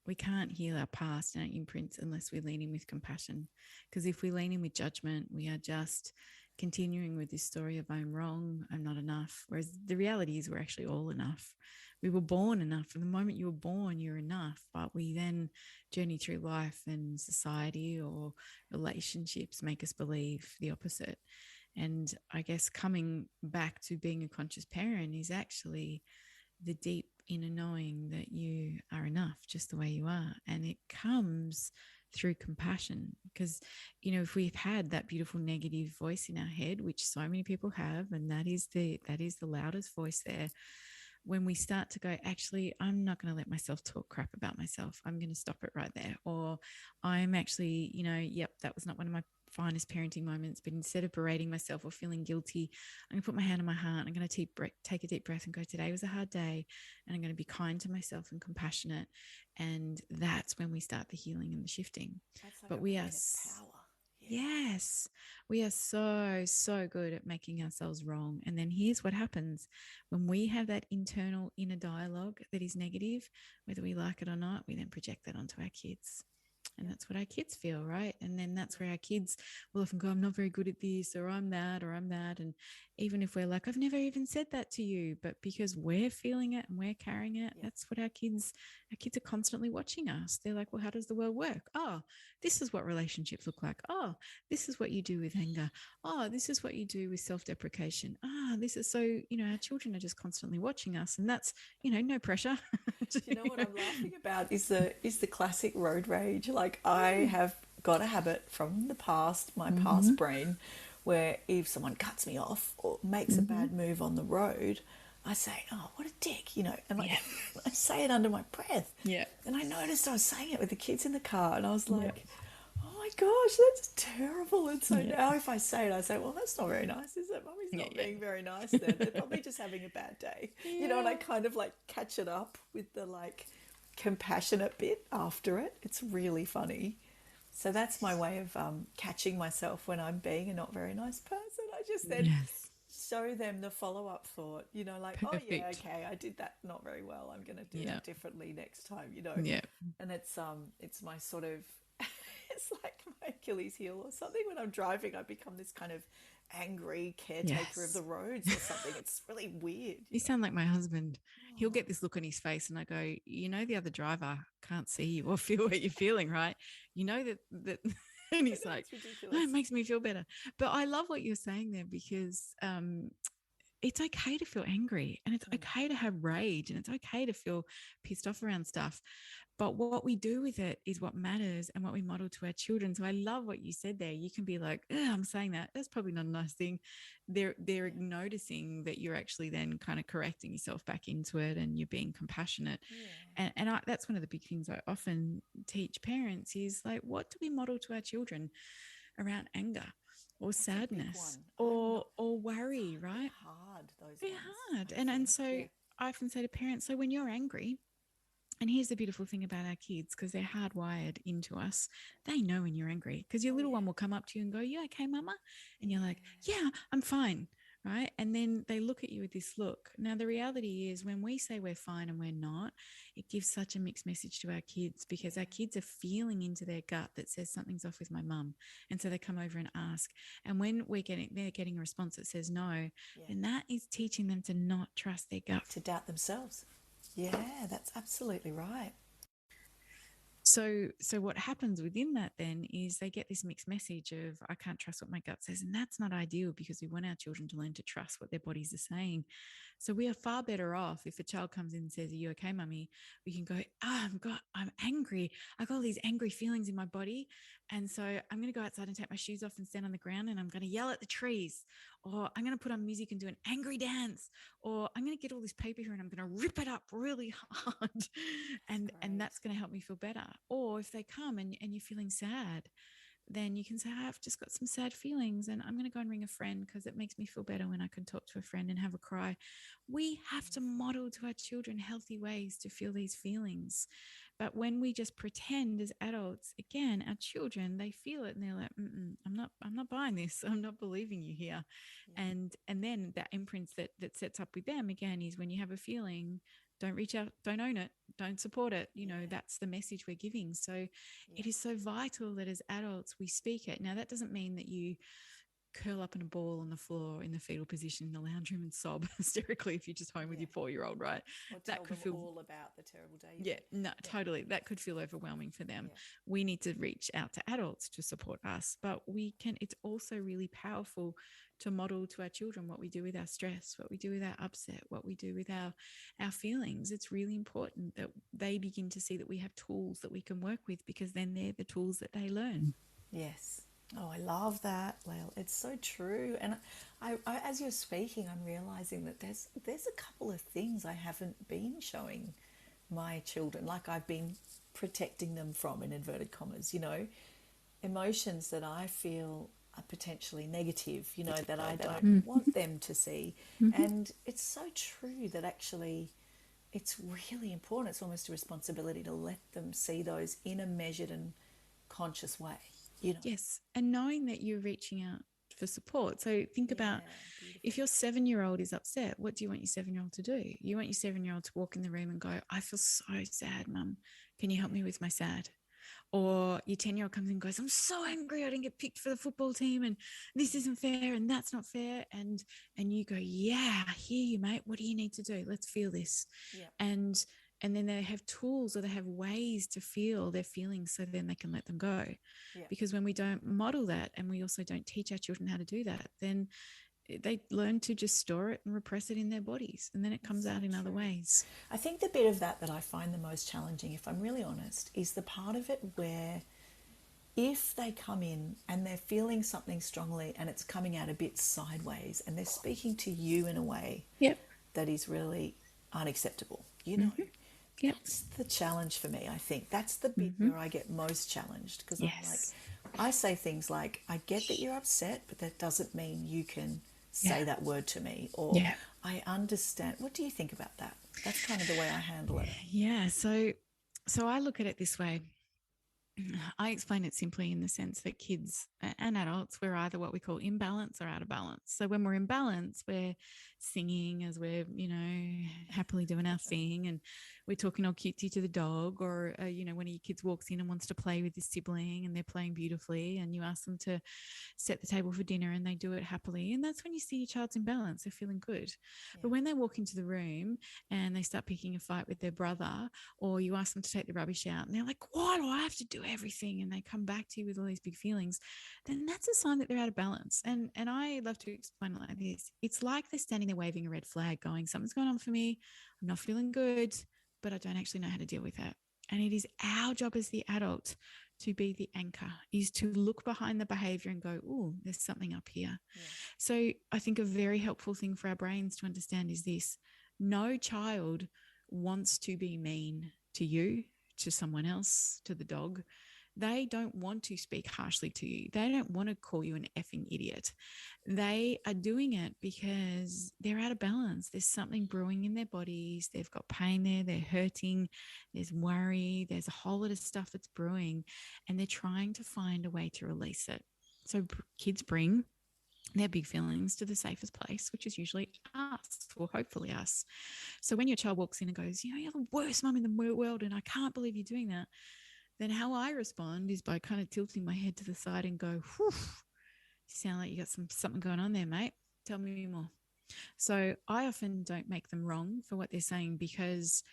We can't heal our past and our imprints unless we lean in with compassion. Because if we lean in with judgment, we are just continuing with this story of I'm wrong, I'm not enough. Whereas the reality is we're actually all enough. We were born enough. From the moment you were born, you're enough. But we then journey through life and society or relationships make us believe the opposite. And I guess coming back to being a conscious parent is actually the deep inner knowing that you are enough just the way you are. And it comes through compassion because, if we've had that beautiful negative voice in our head, which so many people have, and that is the loudest voice there, when we start to go, actually, I'm not going to let myself talk crap about myself. I'm going to stop it right there. Or I'm actually, yep, that was not one of my finest parenting moments. But instead of berating myself or feeling guilty, I'm going to put my hand on my heart. I'm going to take a deep breath and go, today was a hard day. And I'm going to be kind to myself and compassionate. And that's when we start the healing and the shifting. That's like But a we are point of power. yes, we are so, so good at making ourselves wrong. And then here's what happens when we have that internal inner dialogue that is negative, whether we like it or not, we then project that onto our kids. And that's what our kids feel, right? And then that's where our kids will often go, I'm not very good at this, or I'm that, or I'm that. And even if we're like, I've never even said that to you, but because we're feeling it and we're carrying it, that's what our kids are constantly watching us. They're like, well, how does the world work? Oh, this is what relationships look like. Oh, this is what you do with anger. Oh, this is what you do with self-deprecation. This is so, our children are just constantly watching us, and that's, no pressure. Do you know what I'm laughing about is the classic road rage. Like, I have got a habit from the past, my past brain, where if someone cuts me off or makes a bad move on the road, I say, oh, what a dick, and like I say it under my breath. Yeah. And I noticed I was saying it with the kids in the car, and I was like, oh my gosh, that's terrible. And so now if I say it, I say, well, that's not very nice, is it? Mummy's not being very nice then. They're probably just having a bad day. And I kind of like catch it up with the like compassionate bit after it. It's really funny. So that's my way of catching myself when I'm being a not very nice person. I just then show them the follow-up thought, like, perfect. Oh yeah, okay, I did that not very well. I'm going to do that differently next time, Yeah. And it's my sort of, it's like my Achilles heel or something. When I'm driving, I become this kind of angry caretaker of the roads or something. It's really weird. You sound like my husband. He'll get this look on his face and I go, the other driver can't see you or feel what you're feeling, right? That and he's like, oh, it makes me feel better. But I love what you're saying there, because it's okay to feel angry, and it's okay to have rage, and it's okay to feel pissed off around stuff. But what we do with it is what matters, and what we model to our children. So I love what you said there. You can be like, I'm saying that. That's probably not a nice thing. They're noticing that you're actually then kind of correcting yourself back into it, and you're being compassionate. And that's one of the big things I often teach parents is like, what do we model to our children around anger or sadness or worry, right? They're hard. And so I often say to parents, so when you're angry, and here's the beautiful thing about our kids, because they're hardwired into us, they know when you're angry, because your little one will come up to you and go, you okay, mama? And you're like, yeah, I'm fine. Right. And then they look at you with this look. Now, the reality is when we say we're fine and we're not, it gives such a mixed message to our kids, because our kids are feeling into their gut that says something's off with my mum. And so they come over and ask. And when they're getting a response that says no, then that is teaching them to not trust their gut. To doubt themselves. Yeah, that's absolutely right. So what happens within that then is they get this mixed message of, I can't trust what my gut says. And that's not ideal, because we want our children to learn to trust what their bodies are saying. So we are far better off if a child comes in and says, are you okay, mummy? We can go, I'm angry. I got all these angry feelings in my body. And so I'm going to go outside and take my shoes off and stand on the ground, and I'm going to yell at the trees, or I'm going to put on music and do an angry dance, or I'm going to get all this paper here and I'm going to rip it up really hard. And that's going to help me feel better. Or if they come and you're feeling sad, then you can say, I've just got some sad feelings and I'm going to go and ring a friend, because it makes me feel better when I can talk to a friend and have a cry. We have to model to our children healthy ways to feel these feelings. But when we just pretend as adults, again, our children, they feel it and they're like, I'm not buying this. I'm not believing you here. And then that imprints that sets up with them again is, when you have a feeling, don't reach out, don't own it, don't support it. That's the message we're giving. So it is so vital that as adults we speak it. Now, that doesn't mean that you curl up in a ball on the floor in the fetal position in the lounge room and sob hysterically if you're just home with your 4-year-old, right? Or that could feel all about the terrible day. Totally. That could feel overwhelming for them. We need to reach out to adults to support us, but it's also really powerful to model to our children what we do with our stress, what we do with our upset, what we do with our feelings. It's really important that they begin to see that we have tools that we can work with, because then they're the tools that they learn. Yes. Oh, I love that, Lael. It's so true. And I as you're speaking, I'm realizing that there's a couple of things I haven't been showing my children, like I've been protecting them from, in inverted commas, emotions that I feel are potentially negative, that I don't want them to see. And it's so true that actually it's really important. It's almost a responsibility to let them see those in a measured and conscious way. Yes. And knowing that you're reaching out for support. So think about, if your 7-year-old is upset, what do you want your 7-year-old to do? You want your 7-year-old to walk in the room and go, I feel so sad, Mum. Can you help me with my sad? Or your 10-year-old comes in and goes, I'm so angry I didn't get picked for the football team and this isn't fair and that's not fair. And you go, yeah, I hear you, mate. What do you need to do? Let's feel this. Yeah. And then they have tools or they have ways to feel their feelings so then they can let them go. Yeah. Because when we don't model that and we also don't teach our children how to do that, then they learn to just store it and repress it in their bodies, and then it comes out in other ways. I think the bit of that I find the most challenging, if I'm really honest, is the part of it where if they come in and they're feeling something strongly and it's coming out a bit sideways and they're speaking to you in a way Yep. that is really unacceptable, you know. Mm-hmm. Yep. That's the challenge for me, I think. That's the bit where I get most challenged because I'm like, I say things like, I get that you're upset, but that doesn't mean you can say that word to me. Or I understand. What do you think about that? That's kind of the way I handle it. Yeah. So I look at it this way. I explain it simply in the sense that kids and adults, we're either what we call in balance or out of balance. So when we're in balance, we're singing as we're, happily doing our thing, and we're talking all cutesy to the dog, or, one of your kids walks in and wants to play with his sibling and they're playing beautifully and you ask them to set the table for dinner and they do it happily. And that's when you see your child's in balance, they're feeling good. Yeah. But when they walk into the room and they start picking a fight with their brother, or you ask them to take the rubbish out and they're like, why do I have to do everything? And they come back to you with all these big feelings, then that's a sign that they're out of balance. And I love to explain it like this. It's like they're standing there waving a red flag going, something's going on for me. I'm not feeling good, but I don't actually know how to deal with it. And it is our job as the adult to be the anchor, is to look behind the behavior and go, oh, there's something up here. Yeah. So I think a very helpful thing for our brains to understand is this: no child wants to be mean to you, to someone else, to the dog. They don't want to speak harshly to you. They don't want to call you an effing idiot. They are doing it because they're out of balance. There's something brewing in their bodies. They've got pain there. They're hurting. There's worry. There's a whole lot of stuff that's brewing, and they're trying to find a way to release it. So kids bring their big feelings to the safest place, which is usually us, or hopefully us. So when your child walks in and goes, you're the worst mum in the world and I can't believe you're doing that, then how I respond is by kind of tilting my head to the side and go, whew, you sound like you got something going on there, mate. Tell me more. So I often don't make them wrong for what they're saying, because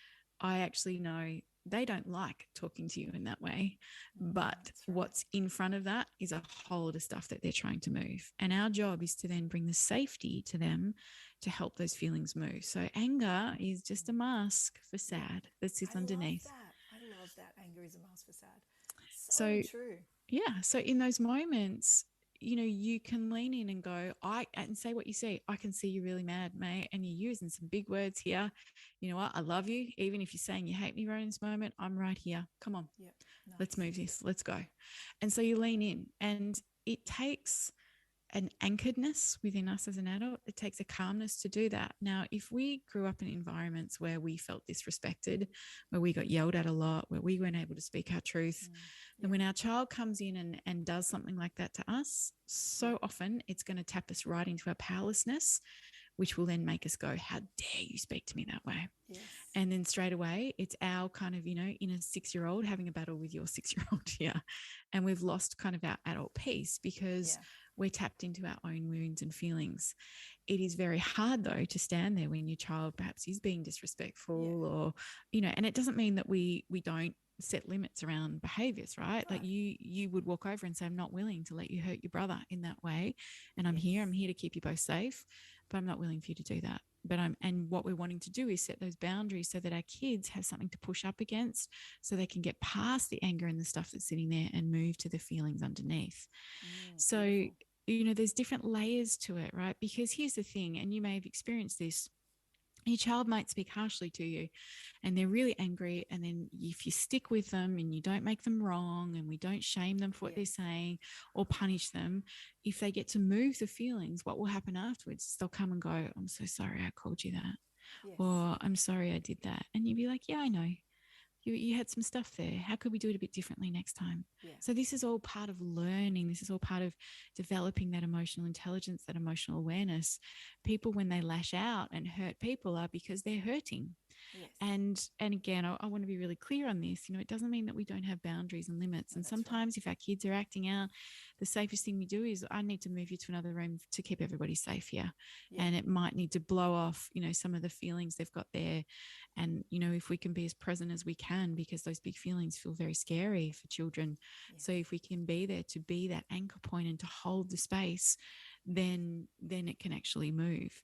I actually know they don't like talking to you in that way. But what's in front of that is a whole lot of stuff that they're trying to move. And our job is to then bring the safety to them to help those feelings move. So anger is just a mask for sad that sits underneath. I love that. Anger is a mask for sad. So true. Yeah. So in those moments, you can lean in and go, and say what you see. I can see you're really mad, mate, and you're using some big words here. You know what? I love you. Even if you're saying you hate me right in this moment, I'm right here. Come on. Yep. Nice. Let's move this. Let's go. And so you lean in, and it takes an anchoredness within us as an adult. It takes a calmness to do that. Now, if we grew up in environments where we felt disrespected, where we got yelled at a lot, where we weren't able to speak our truth, then when our child comes in and does something like that to us, so often it's going to tap us right into our powerlessness, which will then make us go, how dare you speak to me that way? Yes. And then straight away, it's our kind of, inner 6-year-old having a battle with your 6-year-old here. And we've lost kind of our adult peace because we're tapped into our own wounds and feelings. It is very hard, though, to stand there when your child perhaps is being disrespectful or, and it doesn't mean that we don't set limits around behaviors, right? Like you would walk over and say, I'm not willing to let you hurt your brother in that way. And I'm here to keep you both safe, but I'm not willing for you to do that. And what we're wanting to do is set those boundaries so that our kids have something to push up against, so they can get past the anger and the stuff that's sitting there and move to the feelings underneath. So, beautiful. There's different layers to it, right? Because here's the thing, and you may have experienced this. Your child might speak harshly to you and they're really angry. And then if you stick with them and you don't make them wrong and we don't shame them for what they're saying or punish them, if they get to move the feelings, what will happen afterwards? They'll come and go, I'm so sorry I called you that. Yes. Or I'm sorry I did that. And you'd be like, yeah, I know. You had some stuff there. How could we do it a bit differently next time? Yeah. So this is all part of learning. This is all part of developing that emotional intelligence, that emotional awareness. People, when they lash out and hurt people, are because they're hurting. Yes. And again, I want to be really clear on this. It doesn't mean that we don't have boundaries and limits. And sometimes if our kids are acting out, the safest thing we do is, I need to move you to another room to keep everybody safe here. Yeah. And it might need to blow off, some of the feelings they've got there. And, if we can be as present as we can, because those big feelings feel very scary for children. Yes. So if we can be there to be that anchor point and to hold the space, then it can actually move.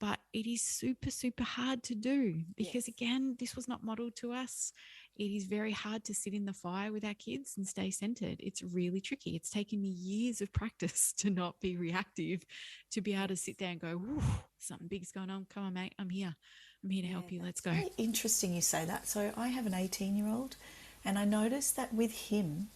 But it is super, super hard to do because, again, this was not modeled to us. It is very hard to sit in the fire with our kids and stay centered. It's really tricky. It's taken me years of practice to not be reactive, to be able to sit there and go, something big's going on. Come on, mate. I'm here. I'm here to help you. Let's go. Very interesting you say that. So I have an 18-year-old, and I noticed that with him,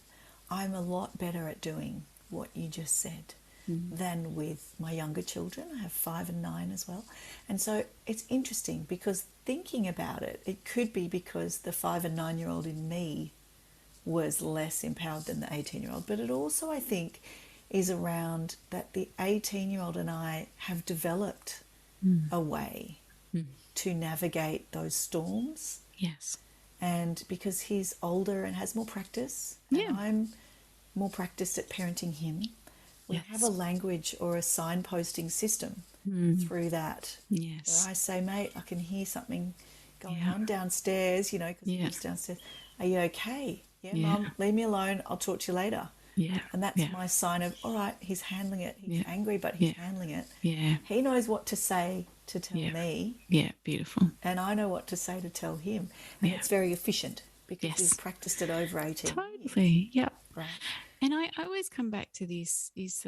I'm a lot better at doing what you just said than with my younger children. I have 5 and 9 as well. And so it's interesting because thinking about it, it could be because the 5 and 9-year-old in me was less empowered than the 18-year-old. But it also, I think, is around that the 18-year-old and I have developed a way to navigate those storms. Yes. And because he's older and has more practice, and I'm more practiced at parenting him, we have a language or a signposting system through that. Yes. Where I say, mate, I can hear something going on downstairs, because he lives downstairs. Are you okay? Yeah, Mum, leave me alone. I'll talk to you later. Yeah. And that's my sign of, all right, he's handling it. He's angry, but he's handling it. Yeah. He knows what to say to tell me. Yeah, beautiful. And I know what to say to tell him. And it's very efficient because he's practiced it over 18 Totally. Yeah. Right. And I always come back to this is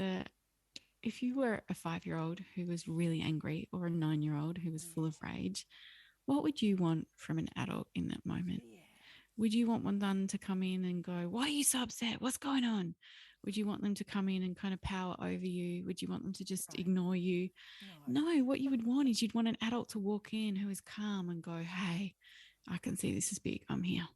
if you were a 5-year-old who was really angry or a 9-year-old who was full of rage, what would you want from an adult in that moment? Yeah. Would you want one to come in and go, why are you so upset? What's going on? Would you want them to come in and kind of power over you? Would you want them to just ignore you? No, what you would want is you'd want an adult to walk in who is calm and go, hey, I can see this is big. I'm here.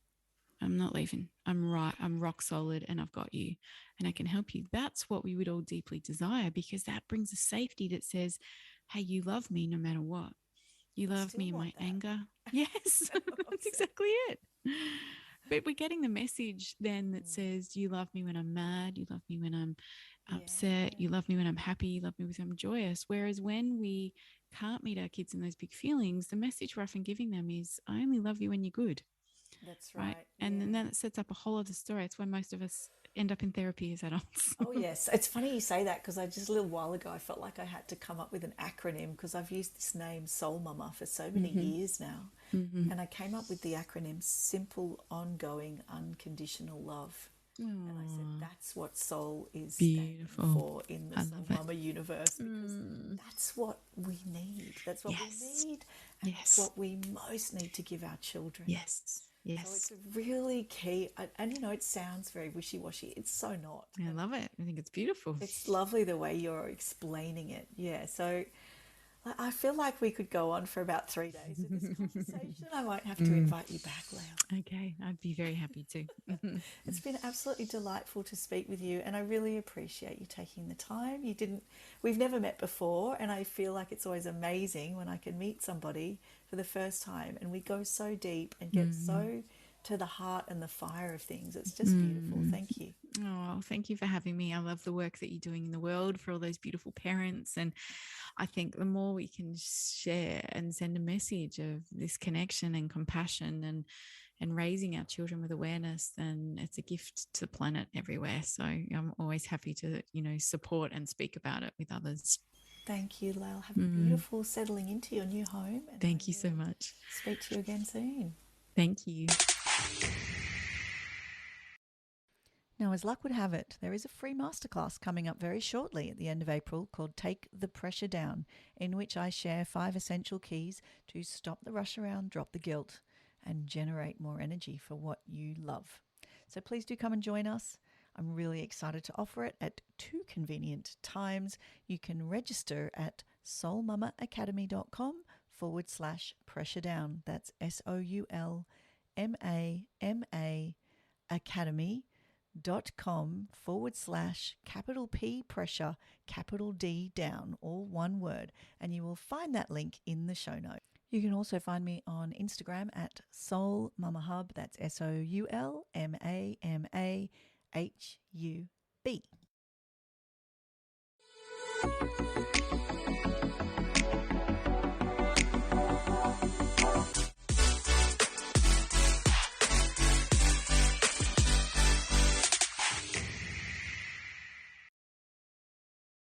I'm not leaving. I'm right. I'm rock solid and I've got you and I can help you. That's what we would all deeply desire because that brings a safety that says, hey, you love me no matter what. You love me in my anger. Yes, that's exactly it. But we're getting the message then that says, you love me when I'm mad. You love me when I'm upset. You love me when I'm happy. You love me when I'm joyous. Whereas when we can't meet our kids in those big feelings, the message we're often giving them is, I only love you when you're good. That's right. And then that sets up a whole other story. It's when most of us end up in therapy as adults. Oh, yes. It's funny you say that because just a little while ago, I felt like I had to come up with an acronym because I've used this name Soul Mama for so many years now. And I came up with the acronym Simple, Ongoing, Unconditional Love. And I said, that's what soul is standing for in the Soul Mama universe because that's what we need. That's what we need. And that's what we most need to give our children. Yes. Yes. So it's really key. And it sounds very wishy-washy. It's so not. I love it. I think it's beautiful. It's lovely the way you're explaining it. Yeah. So I feel like we could go on for about 3 days with this conversation. I might have to invite you back, Lael. Okay. I'd be very happy to. It's been absolutely delightful to speak with you, and I really appreciate you taking the time. We've never met before, and I feel like it's always amazing when I can meet somebody for the first time and we go so deep and get so to the heart and the fire of things. It's just beautiful. Thank you. Oh, thank you for having me. I love the work that you're doing in the world for all those beautiful parents. And I think the more we can share and send a message of this connection and compassion and raising our children with awareness, then it's a gift to the planet everywhere. So I'm always happy to, support and speak about it with others. Thank you, Lael. Have a beautiful settling into your new home. And thank you so much. Speak to you again soon. Thank you. Now, as luck would have it, there is a free masterclass coming up very shortly at the end of April called Take the Pressure Down, in which I share 5 essential keys to stop the rush around, drop the guilt, and generate more energy for what you love. So please do come and join us. I'm really excited to offer it at 2 convenient times. You can register at soulmamaacademy.com/pressure down. That's SOULMAMA academy.com/P pressure, D down, all one word. And you will find that link in the show note. You can also find me on Instagram at Soul Mama Hub. That's SoulMamahub.